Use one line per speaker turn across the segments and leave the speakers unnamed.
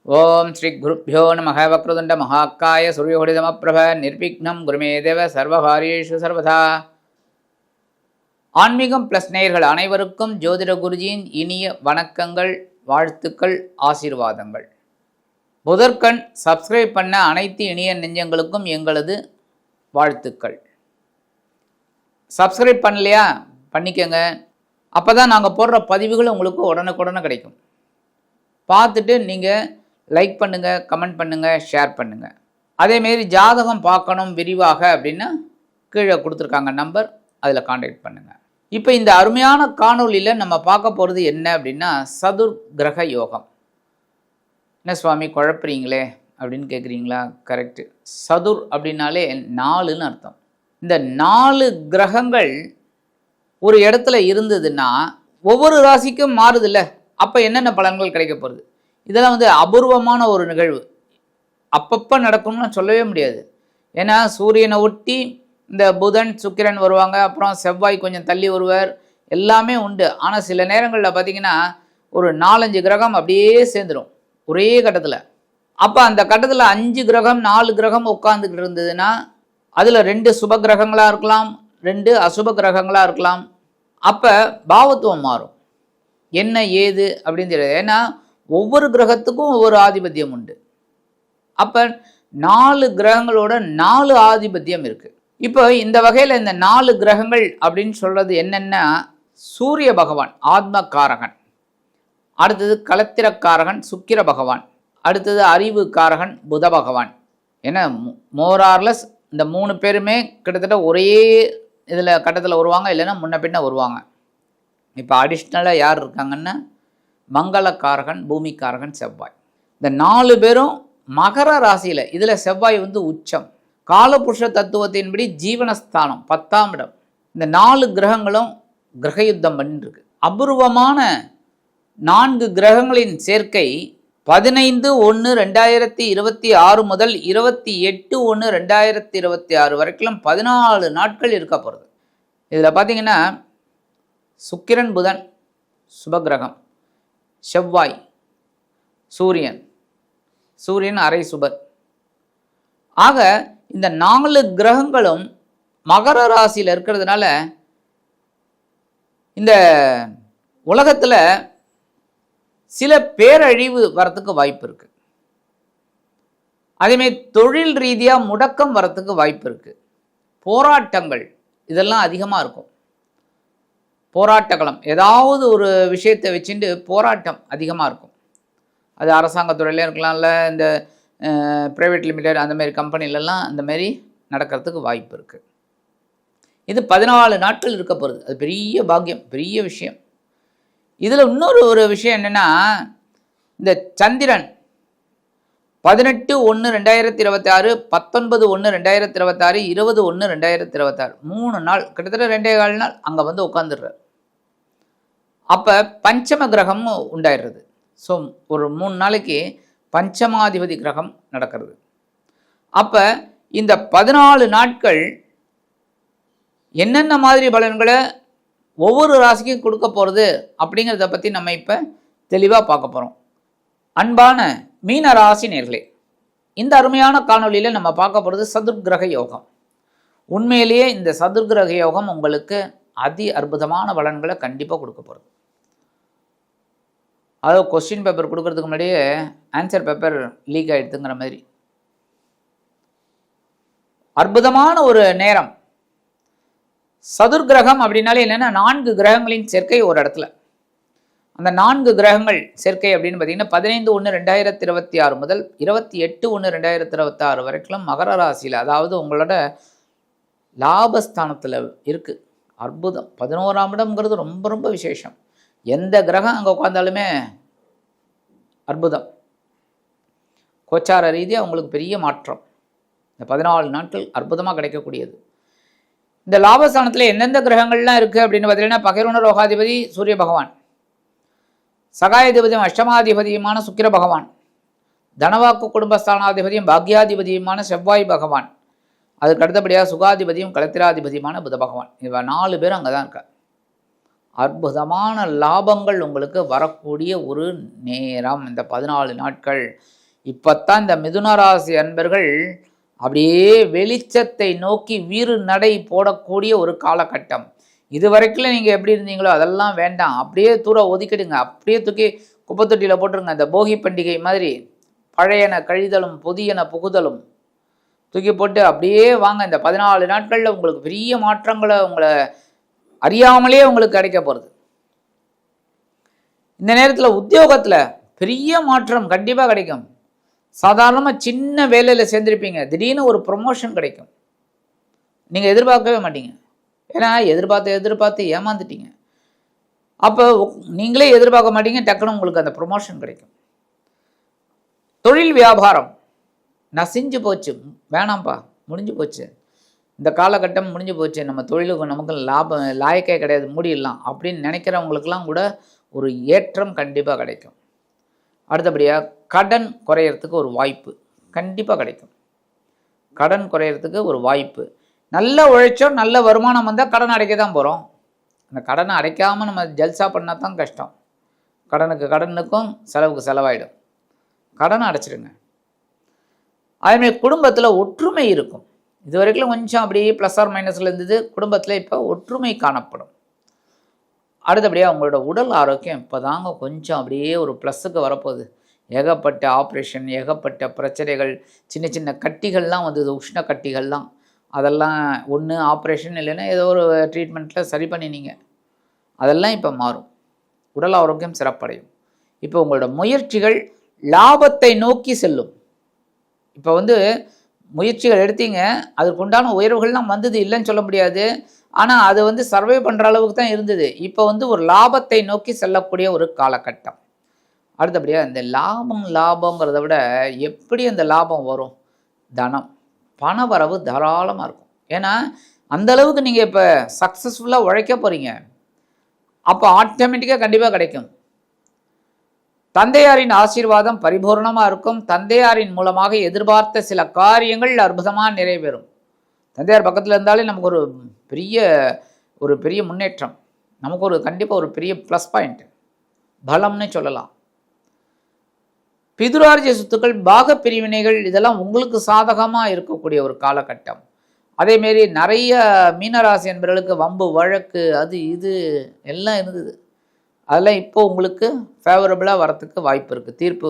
ஓம் ஸ்ரீ குருப்யோ நமः வக்ரதுண்ட மகாக்காய சூர்யோடிதமப்ரப நிர்விக்னம் குருமே தேவ சர்வகாரியேஷு சர்வதா. ஆன்மீகம் பிளஸ் நேயர்கள் அனைவருக்கும் ஜோதிட குருஜியின் இனிய வணக்கங்கள், வாழ்த்துக்கள், ஆசீர்வாதங்கள். புதற்கண் சப்ஸ்கிரைப் பண்ண அனைத்து இனிய நெஞ்சங்களுக்கும் எங்களது வாழ்த்துக்கள். சப்ஸ்கிரைப் பண்ணலையா பண்ணிக்கங்க. அப்போ தான் நாங்கள் போடுற பதிவுகள் உங்களுக்கு உடனுக்குடனே கிடைக்கும். பார்த்துட்டு நீங்கள் லைக் பண்ணுங்கள், கமெண்ட் பண்ணுங்கள், ஷேர் பண்ணுங்கள். அதேமாரி ஜாதகம் பார்க்கணும் விரிவாக அப்படின்னா கீழே கொடுத்துருக்காங்க நம்பர், அதில் காண்டாக்ட் பண்ணுங்கள். இப்போ இந்த அருமையான காணொலியில் நம்ம பார்க்க போகிறது என்ன அப்படின்னா சதுர் கிரக யோகம். என்ன சுவாமி குழப்புறீங்களே அப்படின்னு கேட்குறீங்களா? கரெக்டு. சதுர் அப்படின்னாலே 4ன்னு அர்த்தம். இந்த 4 கிரகங்கள் ஒரு இடத்துல இருந்ததுன்னா ஒவ்வொரு ராசிக்கும் மாறுதில்ல, அப்போ என்னென்ன பலன்கள் கிடைக்க போகிறது? இதெல்லாம் அபூர்வமான ஒரு நிகழ்வு. அப்பப்போ நடக்கும்னு சொல்லவே முடியாது. ஏன்னா சூரியனை ஒட்டி இந்த புதன் சுக்கிரன் வருவாங்க, அப்புறம் செவ்வாய் கொஞ்சம் தள்ளி வருவார், எல்லாமே உண்டு. ஆனால் சில நேரங்களில் பார்த்திங்கன்னா ஒரு 4-5 கிரகம் அப்படியே சேர்ந்துடும் ஒரே கட்டத்தில். அப்போ அந்த கட்டத்தில் 5 கிரகம் 4 கிரகம் உட்காந்துக்கிட்டு இருந்ததுன்னா அதில் 2 சுப கிரகங்களாக இருக்கலாம், 2 அசுப கிரகங்களாக இருக்கலாம். அப்போ பாவத்துவம் மாறும். என்ன ஏது அப்படின்னு தெரியாது. ஏன்னா ஒவ்வொரு கிரகத்துக்கும் ஒவ்வொரு ஆதிபத்தியம் உண்டு. அப்போ 4 கிரகங்களோட 4 ஆதிபத்தியம் இருக்குது. இப்போ இந்த வகையில் இந்த 4 கிரகங்கள் அப்படின்னு சொல்கிறது என்னென்னா, சூரிய பகவான் ஆத்மகாரகன், அடுத்தது களத்திரக்காரகன் சுக்கிர பகவான், அடுத்தது அறிவு காரகன் புத பகவான். ஏன்னா மோரார்லஸ் இந்த 3 பேருமே கிட்டத்தட்ட ஒரே இதில் கட்டத்தில் வருவாங்க, இல்லைன்னா முன்ன பின்ன வருவாங்க. இப்போ அடிஷ்னலாக யார் இருக்காங்கன்னா மங்களக்காரகன் பூமிக்காரகன் செவ்வாய். இந்த 4 பேரும் மகர ராசியில், இதில் செவ்வாய் உச்சம். காலபுருஷ தத்துவத்தின்படி ஜீவனஸ்தானம் 10ஆம் இடம். இந்த 4 கிரகங்களும் கிரக யுத்தம் பண்ணிருக்கு. அபூர்வமான 4 கிரகங்களின் சேர்க்கை 15/1/2026 முதல் 28/1/2026 வரைக்கும் 14 நாட்கள் இருக்க போகிறது. இதில் பார்த்தீங்கன்னா சுக்கிரன் புதன் சுபகிரகம், செவ்வாய் சூரியன் அரை சுபர். ஆக இந்த 4 கிரகங்களும் மகர ராசியில் இருக்கிறதுனால இந்த உலகத்தில் சில பேரழிவு வரத்துக்கு வாய்ப்பு இருக்குது. அதேமாதிரி தொழில் ரீதியாக முடக்கம் வரத்துக்கு வாய்ப்பு இருக்குது. போராட்டங்கள் இதெல்லாம் அதிகமாக இருக்கும். போராட்டக்களம், ஏதாவது ஒரு விஷயத்தை வச்சுட்டு போராட்டம் அதிகமாக இருக்கும். அது அரசாங்கத்துறையிலே இருக்கலாம்ல, இந்த ப்ரைவேட் லிமிடெட் அந்த மாதிரி கம்பெனிலெலாம் அந்த மாதிரி நடக்கிறதுக்கு வாய்ப்பு இருக்குது. இது 14 நாட்கள் இருக்க போகிறது. அது பெரிய பாக்கியம், பெரிய விஷயம். இதில் இன்னொரு விஷயம் என்னென்னா, இந்த சந்திரன் 18/1/2026, 19/1/2026, 20/1/2026 3 நாள், கிட்டத்தட்ட 2.25 நாள் அங்கே உட்காந்துடுறார். அப்போ பஞ்சம கிரகம் உண்டாயிடுறது. ஸோ ஒரு 3 நாளைக்கு பஞ்சமாதிபதி கிரகம் நடக்கிறது. அப்போ இந்த 14 நாட்கள் என்னென்ன மாதிரி பலன்களை ஒவ்வொரு ராசிக்கும் கொடுக்க போகிறது அப்படிங்கிறத பற்றி நம்ம இப்போ தெளிவாக பார்க்க போகிறோம். அன்பான மீன ராசி நேயர்களே, இந்த அருமையான காணொலியில் நம்ம பார்க்க போகிறது சதுர்கிரக யோகம். உண்மையிலேயே இந்த சதுர்கிரக யோகம் உங்களுக்கு அதி அற்புதமான பலன்களை கண்டிப்பாக கொடுக்க போகிறது. அதாவது கொஸ்டின் பேப்பர் கொடுக்கறதுக்கு முன்னாடியே ஆன்சர் பேப்பர் லீக் ஆகிடுதுங்கிற மாதிரி அற்புதமான ஒரு நேரம். சதுர்கிரகம் அப்படின்னாலே என்னென்னா 4 கிரகங்களின் சேர்க்கை ஒரு இடத்துல. அந்த 4 கிரகங்கள் சேர்க்கை அப்படின்னு பார்த்தீங்கன்னா 15/1/2026 முதல் 28/1/2026 வரைக்கும் மகர ராசியில், அதாவது உங்களோட லாபஸ்தானத்தில் இருக்குது. அற்புதம். 11ஆம் இடம்ங்கிறது ரொம்ப ரொம்ப விசேஷம். எந்த கிரகம் அங்கே உட்காந்தாலுமே அற்புதம். கோச்சார ரீதியாக உங்களுக்கு பெரிய மாற்றம் இந்த 14 நாட்கள் அற்புதமாக கிடைக்கக்கூடியது. இந்த லாபஸ்தானத்தில் எந்தெந்த கிரகங்கள்லாம் இருக்குது அப்படின்னு பார்த்தீங்கன்னா பகைருண ரோகாதிபதி சூரிய பகவான், சகாயாதிபதியும் அஷ்டமாதிபதியுமான சுக்கிர பகவான், தனவாக்கு குடும்பஸ்தானாதிபதியும் பாக்யாதிபதியுமான செவ்வாய் பகவான், அதுக்கு அடுத்தபடியாக சுகாதிபதியும் களத்திராதிபதியுமான புத பகவான். இவ 4 பேரும் அங்கே தான் இருக்கா. அற்புதமான லாபங்கள் உங்களுக்கு வரக்கூடிய ஒரு நேரம் இந்த 14 நாட்கள். இப்போத்தான் இந்த மிதுன ராசி அன்பர்கள் அப்படியே வெளிச்சத்தை நோக்கி வீறு நடை போடக்கூடிய ஒரு காலகட்டம். இது வரைக்கும் நீங்கள் எப்படி இருந்தீங்களோ அதெல்லாம் வேண்டாம், அப்படியே தூர ஒதுக்கிடுங்க, அப்படியே தூக்கி குப்பைத்தொட்டியில் போட்டுருங்க. இந்த போகி பண்டிகை மாதிரி பழையன கழிதலும் புதியன புகுதலும் தூக்கி போட்டு அப்படியே வாங்க. இந்த 14 நாட்களில் உங்களுக்கு பெரிய மாற்றங்களை உங்களை அறியாமலே உங்களுக்கு கிடைக்க போகிறது. இந்த நேரத்தில் உத்தியோகத்தில் பெரிய மாற்றம் கண்டிப்பாக கிடைக்கும். சாதாரணமாக சின்ன வேலையில் சேர்ந்துருப்பீங்க, திடீர்னு ஒரு ப்ரொமோஷன் கிடைக்கும். நீங்கள் எதிர்பார்க்கவே மாட்டீங்க, ஏன்னா எதிர்பார்த்து ஏமாந்துட்டீங்க. அப்போ நீங்களே எதிர்பார்க்க மாட்டீங்க, டக்குன்னு உங்களுக்கு அந்த ப்ரொமோஷன் கிடைக்கும். தொழில் வியாபாரம் நசிஞ்சு போச்சு, வேணாம்ப்பா, முடிஞ்சு போச்சு, இந்த காலகட்டம் முடிஞ்சு போச்சு, நம்ம தொழிலுக்கு நமக்கு லாபம் லாயக்கே கிடையாது, மூடிடலாம் அப்படின்னு நினைக்கிறவங்களுக்கெல்லாம் கூட ஒரு ஏற்றம் கண்டிப்பாக கிடைக்கும். அடுத்தபடியாக கடன் குறையிறதுக்கு ஒரு வாய்ப்பு கண்டிப்பாக கிடைக்கும். கடன் குறையிறதுக்கு ஒரு வாய்ப்பு. நல்ல உழைச்சோம், நல்ல வருமானம் வந்தால் கடன் அடைக்க தான் போகிறோம். அந்த கடனை அடைக்காமல் நம்ம ஜல்சா பண்ணால் தான் கஷ்டம். கடனுக்கும் செலவுக்கு செலவாயிடும். கடனை அடைச்சிடுங்க. அதேமாதிரி குடும்பத்தில் ஒற்றுமை இருக்கும். இது வரைக்கும் கொஞ்சம் அப்படியே ப்ளஸ் ஆர் மைனஸில் இருந்தது, குடும்பத்தில் இப்போ ஒற்றுமை காணப்படும். அடுத்தபடியாக உங்களோட உடல் ஆரோக்கியம் இப்போ தாங்க கொஞ்சம் அப்படியே ஒரு ப்ளஸ்ஸுக்கு வரப்போகுது. ஏகப்பட்ட ஆப்ரேஷன், ஏகப்பட்ட பிரச்சனைகள், சின்ன சின்ன கட்டிகள்லாம் வந்தது, உஷ்ண கட்டிகள்லாம், அதெல்லாம் ஒன்று ஆப்ரேஷன் இல்லைன்னா ஏதோ ஒரு ட்ரீட்மெண்ட்டில் சரி பண்ணினீங்க, அதெல்லாம் இப்போ மாறும். உடல் ஆரோக்கியம் சிறப்படையும். இப்போ உங்களோட முயற்சிகள் லாபத்தை நோக்கி செல்லும். இப்போ முயற்சிகள் எடுத்தீங்க, அதுக்குண்டான உயர்வுகள்லாம் வந்தது, இல்லைன்னு சொல்ல முடியாது. ஆனால் அது சர்வே பண்ணுற அளவுக்கு தான் இருந்தது. இப்போ ஒரு லாபத்தை நோக்கி செல்லக்கூடிய ஒரு காலகட்டம். அடுத்தபடியாக இந்த லாபங்கிறத விட எப்படி அந்த லாபம் வரும்? தனம், பண வரவு தாராளமாக இருக்கும். ஏன்னா அந்த அளவுக்கு நீங்கள் இப்போ சக்ஸஸ்ஃபுல்லாக உழைக்க போகிறீங்க. அப்போ ஆட்டோமேட்டிக்காக கண்டிப்பாக கிடைக்கும். தந்தையாரின் ஆசீர்வாதம் பரிபூர்ணமாக இருக்கும். தந்தையாரின் மூலமாக எதிர்பார்த்த சில காரியங்கள் அற்புதமாக நிறைவேறும். தந்தையார் பக்கத்தில் இருந்தாலே நமக்கு ஒரு பெரிய முன்னேற்றம், நமக்கு கண்டிப்பாக ஒரு பெரிய ப்ளஸ் பாயிண்ட், பலம்னு சொல்லலாம். பிதுரார்ஜிய சொத்துக்கள், பாக பிரிவினைகள், இதெல்லாம் உங்களுக்கு சாதகமாக இருக்கக்கூடிய ஒரு காலகட்டம். அதேமாரி நிறைய மீனராசி என்பவர்களுக்கு வம்பு வழக்கு அது இது எல்லாம் இருந்தது, அதெல்லாம் இப்போது உங்களுக்கு ஃபேவரபுளாக வரத்துக்கு வாய்ப்பு இருக்குது. தீர்ப்பு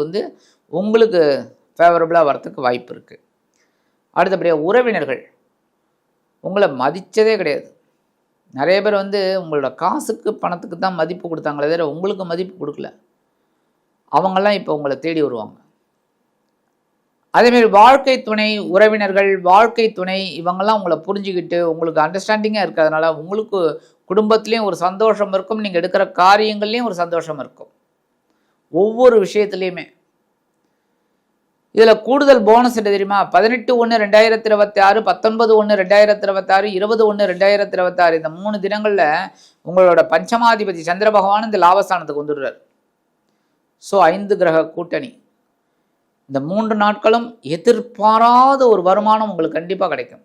உங்களுக்கு ஃபேவரபுளாக வரத்துக்கு வாய்ப்பு இருக்குது. அடுத்தபடியாக உறவினர்கள் உங்களை மதித்ததே கிடையாது. நிறைய பேர் உங்களோட காசுக்கு பணத்துக்கு தான் மதிப்பு கொடுத்தாங்களே தவிர உங்களுக்கு மதிப்பு கொடுக்கல. அவங்கெல்லாம் இப்போ உங்களை தேடி வருவாங்க. அதேமாரி வாழ்க்கை துணை, உறவினர்கள், வாழ்க்கை துணை இவங்கெல்லாம் உங்களை புரிஞ்சுக்கிட்டு உங்களுக்கு அண்டர்ஸ்டாண்டிங்காக இருக்கிறதுனால உங்களுக்கு குடும்பத்துலேயும் ஒரு சந்தோஷம் இருக்கும். நீங்கள் எடுக்கிற காரியங்கள்லேயும் ஒரு சந்தோஷம் இருக்கும், ஒவ்வொரு விஷயத்துலேயுமே. இதில் கூடுதல் போனஸ் என்ன தெரியுமா? 18/1/2026, 19/1/2026, 20/1/2026 இந்த 3 தினங்களில் உங்களோட பஞ்சமாதிபதி சந்திர பகவான் இந்த லாபஸ்தானத்துக்கு வந்துடுறார். ஸோ 5 கிரக கூட்டணி. இந்த 3 நாட்களும் எதிர்பாராத ஒரு வருமானம் உங்களுக்கு கண்டிப்பாக கிடைக்கும்.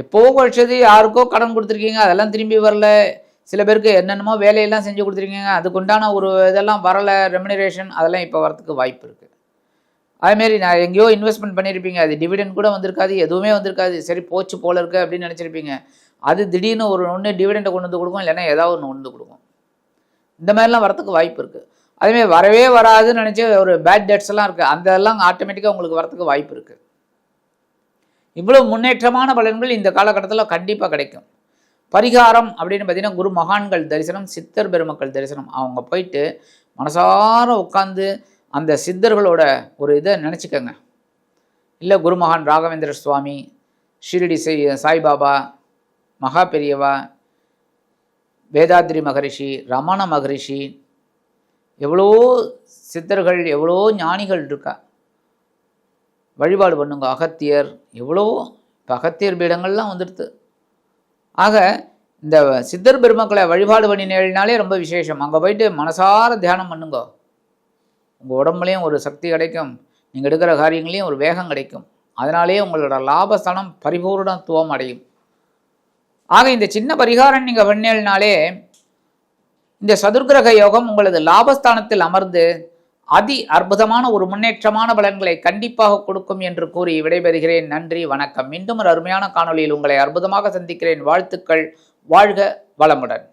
எப்போ கழிச்சது யாருக்கோ கடன் கொடுத்துருக்கீங்க, அதெல்லாம் திரும்பி வரல. சில பேருக்கு என்னென்னமோ வேலையெல்லாம் செஞ்சு கொடுத்துருக்கீங்க, அதுக்குண்டான ஒரு இதெல்லாம் வரலை, ரெமினரேஷன், அதெல்லாம் இப்போ வரத்துக்கு வாய்ப்பு இருக்குது. அதுமாரி நான் எங்கேயோ இன்வெஸ்ட்மெண்ட் பண்ணியிருப்பீங்க, அது டிவிடெண்ட் கூட வந்திருக்காது, எதுவுமே வந்திருக்காது, சரி போச்சு போல இருக்குது அப்படின்னு நினச்சிருப்பீங்க. அது திடீர்னு ஒன்று டிவிடெண்டை கொண்டு வந்து கொடுக்கும், இல்லைன்னா ஏதாவது ஒன்று கொண்டு கொடுக்கும். இந்த மாதிரிலாம் வரத்துக்கு வாய்ப்பு இருக்குது. அதுமாரி வரவே வராதுன்னு நினச்சி ஒரு பேட் டெட்ஸ் எல்லாம் இருக்குது, அந்த எல்லாம் ஆட்டோமேட்டிக்காக உங்களுக்கு வரத்துக்கு வாய்ப்பு இருக்குது. இவ்வளோ முன்னேற்றமான பலன்கள் இந்த காலகட்டத்தில் கண்டிப்பாக கிடைக்கும். பரிகாரம் அப்படின்னு பார்த்தீங்கன்னா குரு மகான்கள் தரிசனம், சித்தர் பெருமக்கள் தரிசனம். அவங்க போயிட்டு மனசார உட்காந்து அந்த சித்தர்களோட ஒரு இதை நினச்சிக்கோங்க. இல்லை குருமகான் ராகவேந்திர சுவாமி, ஷிரடி சாய்பாபா, மகா பெரியவா, வேதாத்ரி மகரிஷி, ரமண மகரிஷி, எவ்வளோ சித்தர்கள், எவ்வளோ ஞானிகள் இருக்கா, வழிபாடு பண்ணுங்க. அகத்தியர், எவ்வளோ இப்போ அகத்தியர் பீடங்கள்லாம் வந்துடுது. ஆக இந்த சித்தர் பெருமக்களை வழிபாடு பண்ணினாலே ரொம்ப விசேஷம். அங்கே போயிட்டு மனசார தியானம் பண்ணுங்க. உங்கள் உடம்புலையும் ஒரு சக்தி கிடைக்கும், நீங்கள் எடுக்கிற காரியங்களையும் ஒரு வேகம் கிடைக்கும். அதனாலேயே உங்களோட லாபஸ்தானம் பரிபூர்ணத்துவம் அடையும். ஆக இந்த சின்ன பரிகாரம் நீங்கள் பண்ணினாலே இந்த சதுர்கிரக யோகம் உங்களது லாபஸ்தானத்தில் அமர்ந்து அதி அற்புதமான ஒரு முன்னேற்றமான பலன்களை கண்டிப்பாக கொடுக்கும் என்று கூறி விடைபெறுகிறேன். நன்றி, வணக்கம். மீண்டும் ஒரு அருமையான காணொளியில் உங்களை அற்புதமாக சந்திக்கிறேன். வாழ்த்துக்கள். வாழ்க வளமுடன்.